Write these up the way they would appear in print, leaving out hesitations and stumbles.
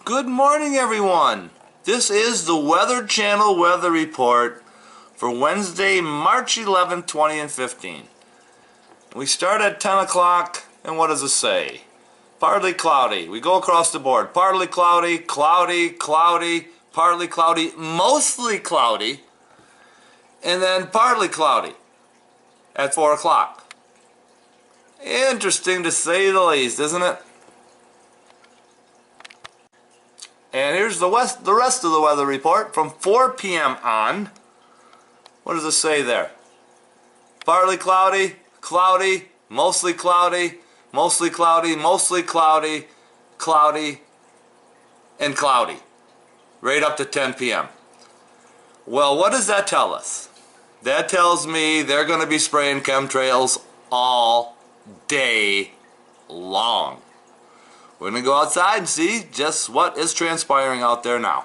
Good morning, everyone. This is the Weather Channel weather report for Wednesday, March 11, 2015. We start at 10 o'clock, and what does it say? Partly cloudy. We go across the board. Partly cloudy, cloudy, cloudy, partly cloudy, mostly cloudy, and then partly cloudy at 4 o'clock. Interesting to say the least, isn't it? And here's the rest of the weather report from 4 p.m. on. What does it say there? Partly cloudy, cloudy, mostly cloudy, mostly cloudy, mostly cloudy, cloudy, and cloudy. Right up to 10 p.m. Well, what does that tell us? That tells me they're going to be spraying chemtrails all day long. We're going to go outside and see just what is transpiring out there now.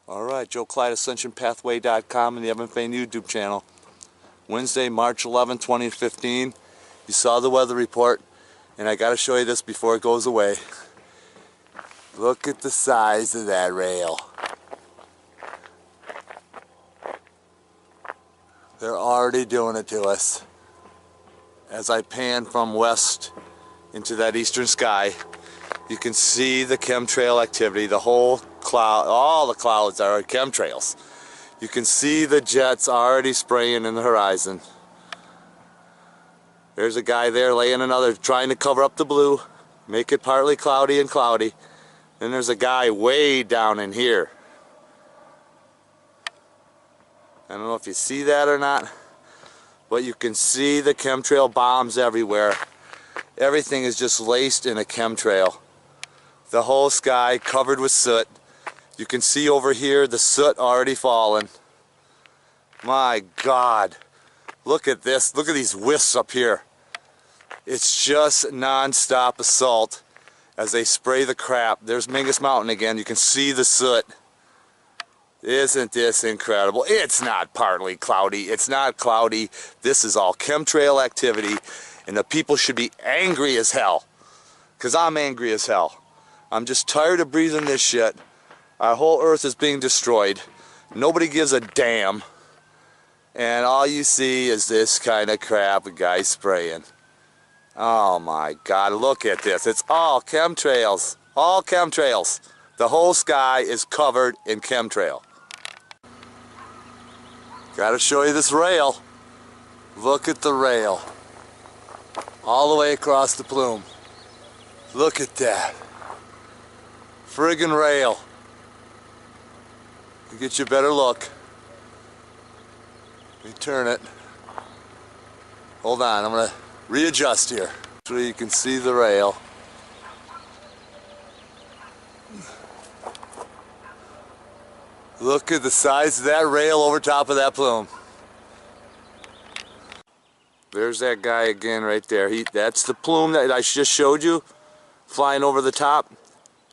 Alright, Joe Clyde, AscensionPathway.com and the Evan Fain YouTube channel. Wednesday, March 11, 2015. You saw the weather report, and I got to show you this before it goes away. Look at the size of that rail. They're already doing it to us. As I pan from west into that eastern sky, you can see the chemtrail activity. The whole cloud, all the clouds are chemtrails. You can see the jets already spraying in the horizon. There's a guy there laying another, trying to cover up the blue, make it partly cloudy and cloudy. Then there's a guy way down in here. I don't know if you see that or not, but you can see the chemtrail bombs everywhere. Everything is just laced in a chemtrail. The whole sky covered with soot. You can see over here the soot already fallen. My God. Look at this. Look at these wisps up here. It's just non-stop assault as they spray the crap. There's Mingus Mountain again. You can see the soot. Isn't this incredible? It's not partly cloudy. It's not cloudy. This is all chemtrail activity. And the people should be angry as hell. Because I'm angry as hell. I'm just tired of breathing this shit. Our whole earth is being destroyed. Nobody gives a damn. And all you see is this kind of crap, a guy spraying. Oh my God, look at this. It's all chemtrails. All chemtrails. The whole sky is covered in chemtrail. Gotta show you this rail. Look at the rail. All the way across the Plume. Look at that. Friggin' rail. Get you a better look. Let me turn it. Hold on, I'm gonna readjust here so you can see the rail. Look at the size of that rail over top of that Plume. There's that guy again right there. That's the Plume that I just showed you, flying over the top.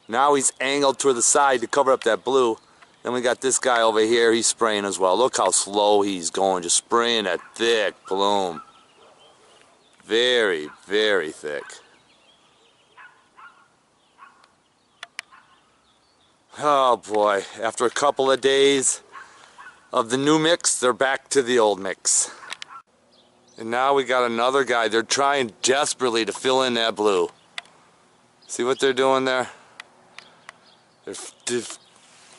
Now he's angled toward the side to cover up that blue. Then we got this guy over here, he's spraying as well. Look how slow he's going, just spraying that thick Plume. Very, very thick. Oh boy, after a couple of days of the new mix, they're back to the old mix. And now we got another guy. They're trying desperately to fill in that blue. See what they're doing there? They're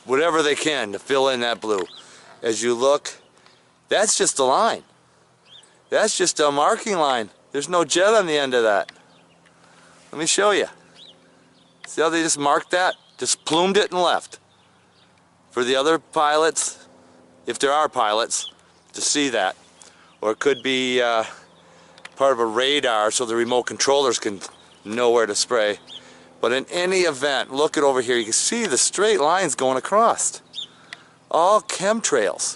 whatever they can to fill in that blue. As you look, that's just a line. That's just a marking line. There's no jet on the end of that. Let me show you. See how they just marked that? Just plumed it and left. For the other pilots, if there are pilots, to see that. Or it could be part of a radar so the remote controllers can know where to spray. But in any event, look at over here. You can see the straight lines going across. All chemtrails.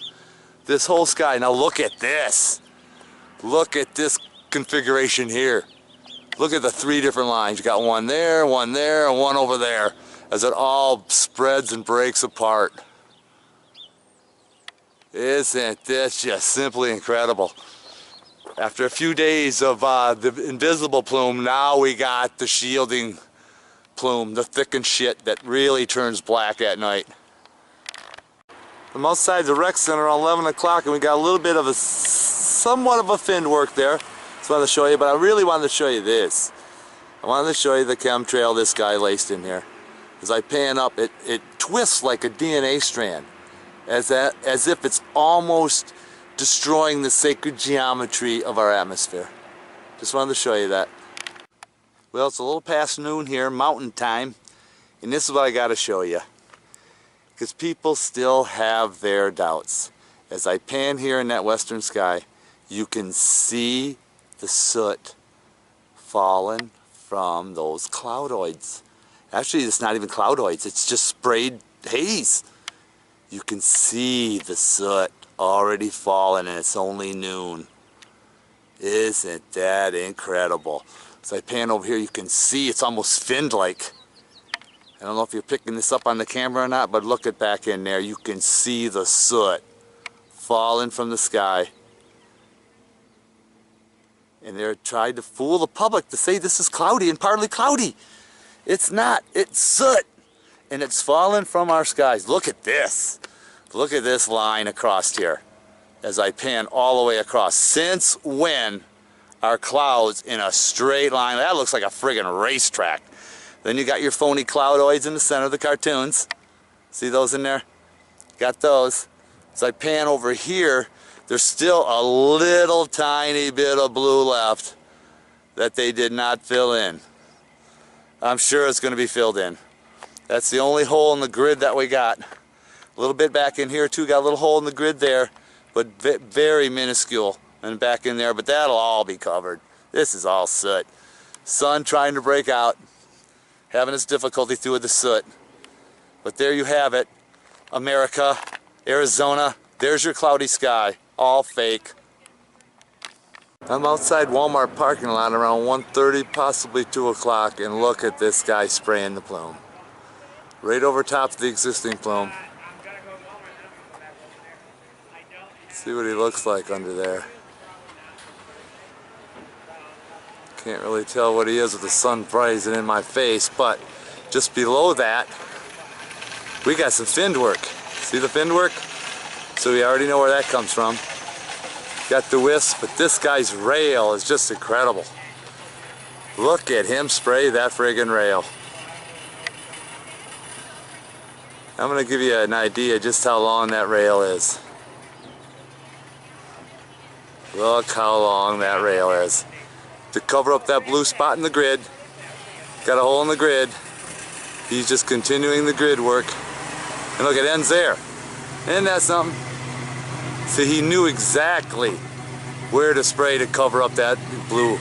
This whole sky. Now look at this. Look at this configuration here. Look at the three different lines. You got one there, and one over there. As it all spreads and breaks apart. Isn't this just simply incredible? After a few days of the invisible plume, now we got the shielding plume, the thickened shit that really turns black at night. I'm outside the rec center around 11 o'clock and we got a little bit of a somewhat of a fin work there. Just wanted to show you, but I really wanted to show you this. I wanted to show you the chemtrail this guy laced in here. As I pan up, it twists like a DNA strand, as if it's almost destroying the sacred geometry of our atmosphere. Just wanted to show you that. Well, it's a little past noon here, mountain time, and this is what I got to show you. Because people still have their doubts. As I pan here in that western sky, you can see the soot falling from those cloudoids. Actually, it's not even cloudoids, it's just sprayed haze. You can see the soot already falling and it's only noon. Isn't that incredible? As I pan over here, you can see it's almost finned-like. I don't know if you're picking this up on the camera or not, but look at back in there. You can see the soot falling from the sky. And they're trying to fool the public to say this is cloudy and partly cloudy. It's not. It's soot. And it's falling from our skies. Look at this. Look at this line across here. As I pan all the way across. Since when are clouds in a straight line? That looks like a friggin' racetrack. Then you got your phony cloudoids in the center of the cartoons. See those in there? Got those. As I pan over here, there's still a little tiny bit of blue left that they did not fill in. I'm sure it's going to be filled in. That's the only hole in the grid that we got. A little bit back in here too, got a little hole in the grid there, but very minuscule. And back in there, but that'll all be covered. This is all soot. Sun trying to break out, having its difficulty through the soot. But there you have it. America, Arizona, there's your cloudy sky. All fake. I'm outside Walmart parking lot around 1:30, possibly 2 o'clock, and look at this guy spraying the plume. Right over top of the existing plume. See what he looks like under there. Can't really tell what he is with the sun rising in my face, but just below that, we got some finned work. See the finned work? So we already know where that comes from. Got the wisp, but this guy's rail is just incredible. Look at him spray that friggin' rail. I'm gonna give you an idea just how long that rail is. Look how long that rail is. To cover up that blue spot in the grid, got a hole in the grid. He's just continuing the grid work. And look, it ends there. Isn't that something? See, he knew exactly where to spray to cover up that blue.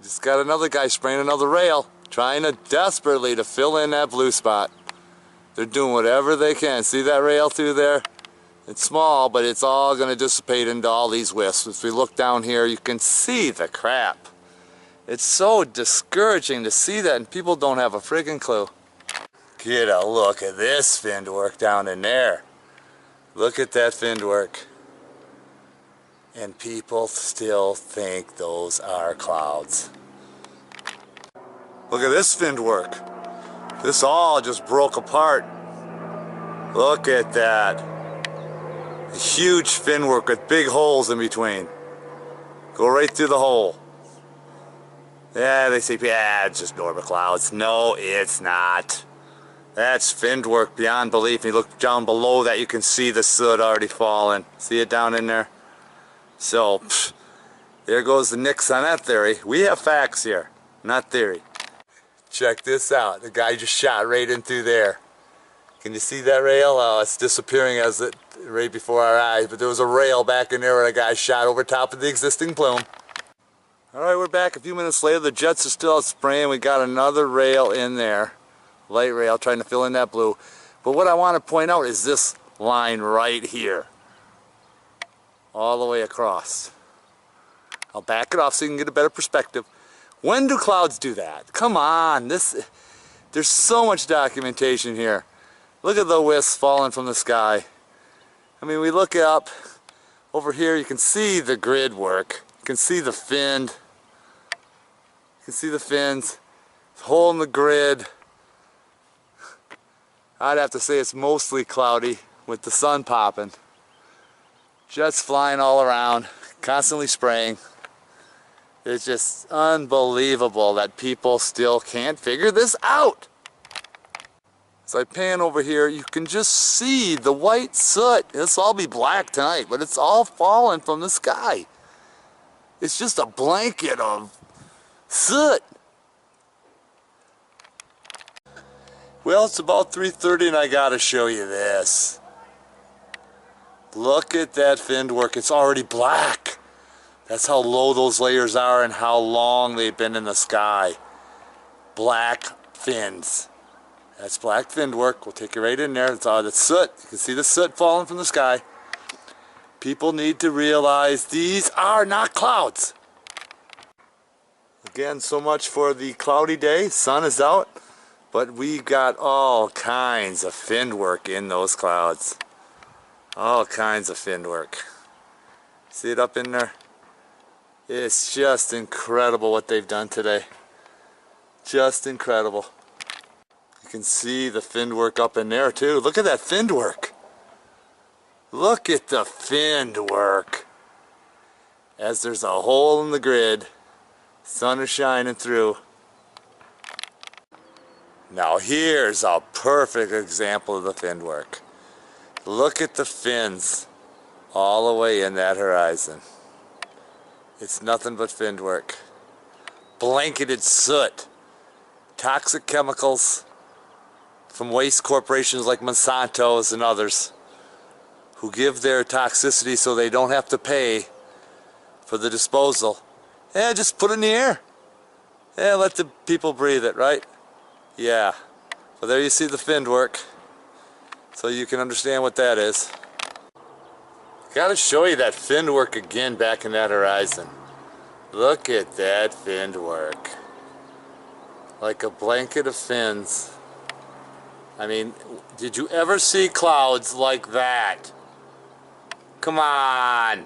Just got another guy spraying another rail, trying to desperately to fill in that blue spot. They're doing whatever they can. See that rail through there? It's small, but it's all going to dissipate into all these wisps. If we look down here, you can see the crap. It's so discouraging to see that, and people don't have a friggin' clue. Get a look at this finned work down in there. Look at that finned work. And people still think those are clouds. Look at this finned work. This all just broke apart. Look at that. A huge fin work with big holes in between. Go right through the hole. Yeah, they say, yeah, it's just normal clouds. No, it's not. That's finned work beyond belief. And you look down below that, you can see the soot already falling. See it down in there? So, there goes the nix on that theory. We have facts here, not theory. Check this out. The guy just shot right in through there. Can you see that rail? Oh, it's disappearing as it right before our eyes. But there was a rail back in there where a guy shot over top of the existing plume. Alright, we're back a few minutes later. The jets are still out spraying. We got another rail in there. Light rail trying to fill in that blue. But what I want to point out is this line right here. All the way across. I'll back it off so you can get a better perspective. When do clouds do that? Come on. There's so much documentation here. Look at the wisps falling from the sky. I mean, we look up over here, you can see the grid work. You can see the finned. You can see the fins. Hole in the grid. I'd have to say it's mostly cloudy with the sun popping. Jets flying all around, constantly spraying. It's just unbelievable that people still can't figure this out. As I pan over here, you can just see the white soot. This will all be black tonight, but it's all falling from the sky. It's just a blanket of soot. Well, it's about 3:30 and I gotta show you this. Look at that finned work. It's already black. That's how low those layers are and how long they've been in the sky. Black fins. That's black finned work. We'll take you right in there. It's all the soot. You can see the soot falling from the sky. People need to realize these are not clouds. Again, so much for the cloudy day. Sun is out. But we got all kinds of finned work in those clouds. All kinds of finned work. See it up in there? It's just incredible what they've done today. Just incredible. You can see the finned work up in there too. Look at that finned work. Look at the finned work. As there's a hole in the grid, sun is shining through. Now here's a perfect example of the finned work. Look at the fins all the way in that horizon. It's nothing but finned work. Blanketed soot. Toxic chemicals from waste corporations like Monsanto's and others who give their toxicity so they don't have to pay for the disposal. Yeah, just put it in the air. Yeah, let the people breathe it, right? Yeah, well there you see the finned work, so you can understand what that is. Gotta show you that finned work again back in that horizon. Look at that finned work. Like a blanket of fins. I mean, did you ever see clouds like that? Come on!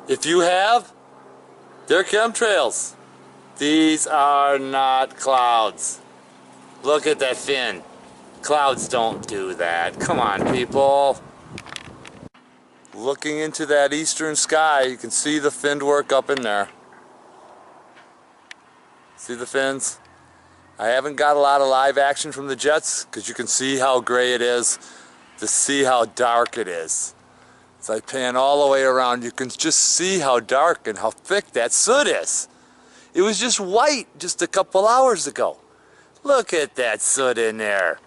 If you have, they're chemtrails. These are not clouds. Look at that fin. Clouds don't do that. Come on, people. Looking into that eastern sky, you can see the finned work up in there. See the fins? I haven't got a lot of live action from the jets because you can see how gray it is, to see how dark it is. As I pan all the way around, you can just see how dark and how thick that soot is. It was just white just a couple hours ago. Look at that soot in there.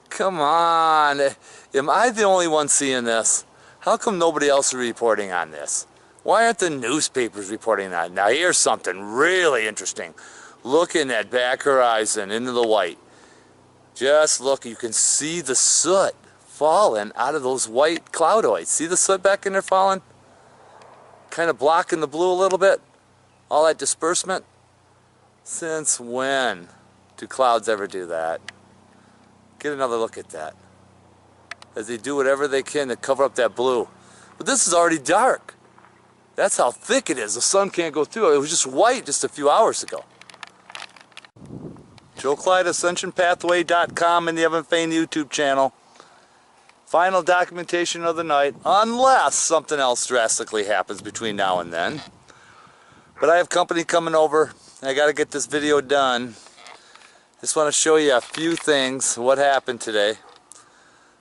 Come on. Am I the only one seeing this? How come nobody else is reporting on this? Why aren't the newspapers reporting on it? Now here's something really interesting. Look in that back horizon into the white. Just look, you can see the soot falling out of those white cloudoids. See the soot back in there falling? Kind of blocking the blue a little bit. All that disbursement. Since when do clouds ever do that? Get another look at that. As they do whatever they can to cover up that blue. But this is already dark. That's how thick it is. The sun can't go through it. It was just white just a few hours ago. JoeClydeAscensionPathway.com and the Evan Fain YouTube channel. Final documentation of the night, unless something else drastically happens between now and then. But I have company coming over, and I got to get this video done. Just want to show you a few things, what happened today.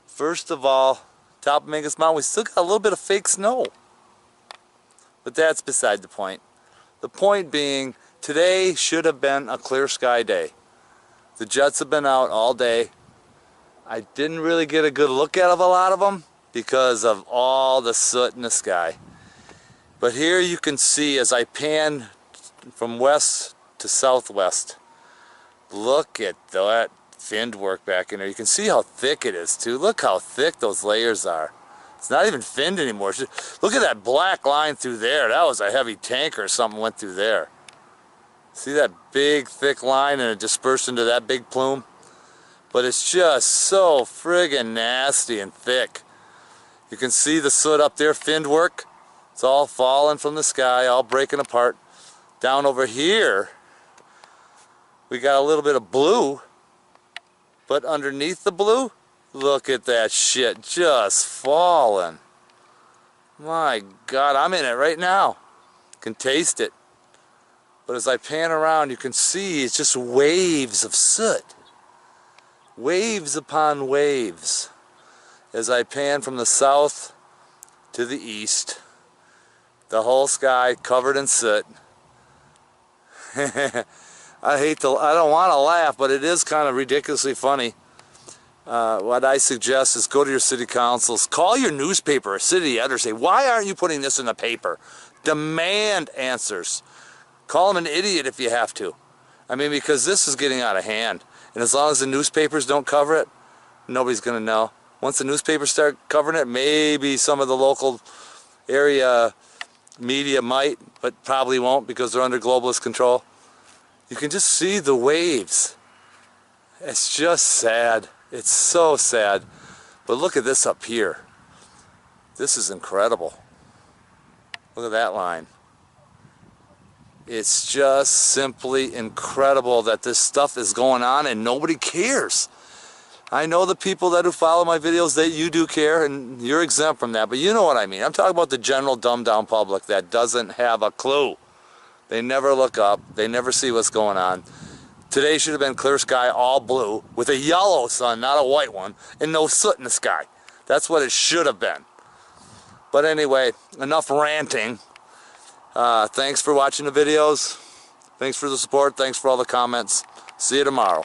First of all, top of Mingus Mountain, we still got a little bit of fake snow. But that's beside the point. The point being, today should have been a clear sky day. The jets have been out all day. I didn't really get a good look at a lot of them because of all the soot in the sky. But here you can see as I pan from west to southwest, look at that finned work back in there. You can see how thick it is too. Look how thick those layers are. It's not even finned anymore. Look at that black line through there. That was a heavy tanker or something went through there. See that big thick line and it dispersed into that big plume? But it's just so friggin' nasty and thick. You can see the soot up there, finned work. It's all falling from the sky, all breaking apart. Down over here, We got a little bit of blue, but underneath the blue, look at that shit just falling. My God, I'm in it right now. Can taste it. But as I pan around, you can see it's just waves of soot. Waves upon waves. As I pan from the south to the east, the whole sky covered in soot. I don't want to laugh, but it is kind of ridiculously funny. What I suggest is go to your city councils, call your newspaper or city editor, say, why aren't you putting this in the paper? Demand answers. Call them an idiot if you have to. I mean, because this is getting out of hand. And as long as the newspapers don't cover it, nobody's going to know. Once the newspapers start covering it, maybe some of the local area media might, but probably won't because they're under globalist control. You can just see the waves. It's just sad. It's so sad. But look at this up here. This is incredible. Look at that line. It's just simply incredible that this stuff is going on and nobody cares. I know the people that who follow my videos, that you do care, and you're exempt from that, but you know what I mean. I'm talking about the general dumbed down public that doesn't have a clue. They never look up. They never see what's going on. Today should have been clear sky, all blue, with a yellow sun, not a white one, and no soot in the sky. That's what it should have been. But anyway, enough ranting. Thanks for watching the videos. Thanks for the support. Thanks for all the comments. See you tomorrow.